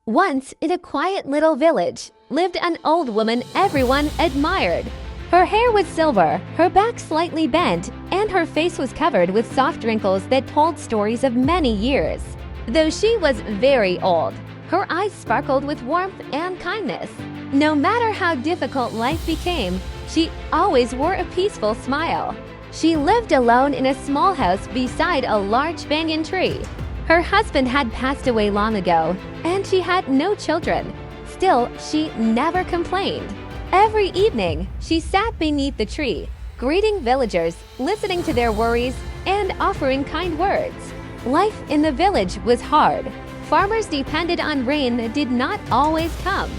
Once, in a quiet little village, lived an old woman everyone admired. Her hair was silver, her back slightly bent, and her face was covered with soft wrinkles that told stories of many years. Though she was very old, her eyes sparkled with warmth and kindness. No matter how difficult life became, she always wore a peaceful smile. She lived alone in a small house beside a large banyan tree. Her husband had passed away long ago, and she had no children. Still, she never complained. Every evening, she sat beneath the tree, greeting villagers, listening to their worries, and offering kind words. Life in the village was hard. Farmers depended on rain that did not always come.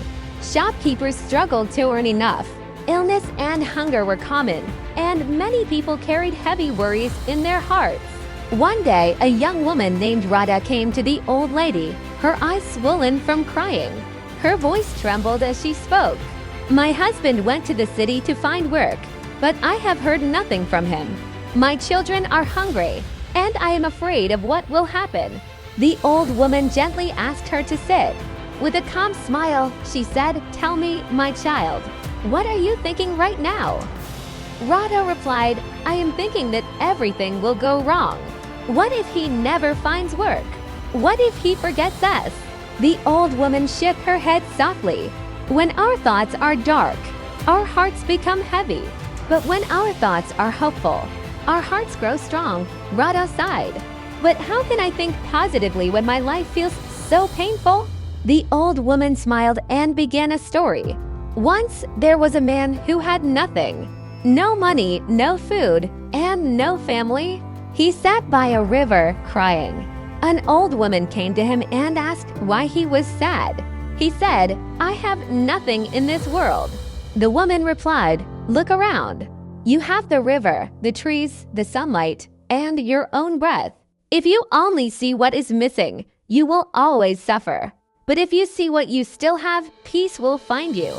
Shopkeepers struggled to earn enough. Illness and hunger were common, and many people carried heavy worries in their hearts. One day, a young woman named Radha came to the old lady, her eyes swollen from crying. Her voice trembled as she spoke. "My husband went to the city to find work, but I have heard nothing from him. My children are hungry, and I am afraid of what will happen." The old woman gently asked her to sit. With a calm smile, she said, "Tell me, my child, what are you thinking right now?" Radha replied, "I am thinking that everything will go wrong. What if he never finds work? What if he forgets us?" The old woman shook her head softly. "When our thoughts are dark, our hearts become heavy. But when our thoughts are hopeful, our hearts grow strong." Radha sighed. "But how can I think positively when my life feels so painful?" The old woman smiled and began a story. Once there was a man who had nothing. No money, no food, and no family. He sat by a river, crying. An old woman came to him and asked why he was sad. He said, "I have nothing in this world." The woman replied, "Look around. You have the river, the trees, the sunlight, and your own breath. If you only see what is missing, you will always suffer. But if you see what you still have, peace will find you."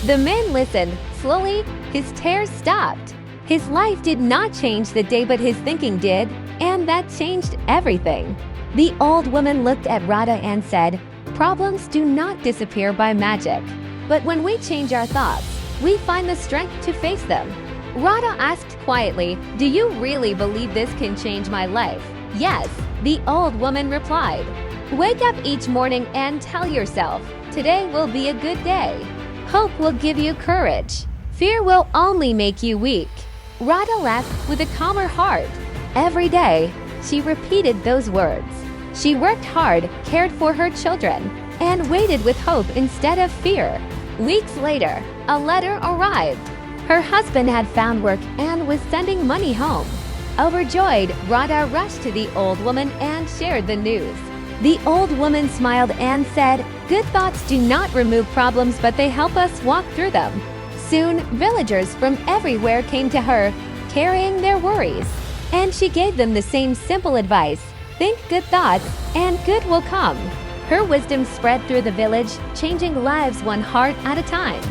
The man listened. Slowly, his tears stopped. His life did not change the day, but his thinking did, and that changed everything. The old woman looked at Radha and said, "Problems do not disappear by magic. But when we change our thoughts, we find the strength to face them." Radha asked quietly, "Do you really believe this can change my life?" "Yes," the old woman replied. Wake up each morning and tell yourself, "Today will be a good day." Hope will give you courage. Fear will only make you weak. Radha left with a calmer heart. Every day, she repeated those words. She worked hard, cared for her children, and waited with hope instead of fear. Weeks later, a letter arrived. Her husband had found work and was sending money home. Overjoyed, Radha rushed to the old woman and shared the news. The old woman smiled and said, "Good thoughts do not remove problems, but they help us walk through them." Soon, villagers from everywhere came to her, carrying their worries. And she gave them the same simple advice: think good thoughts, and good will come. Her wisdom spread through the village, changing lives one heart at a time.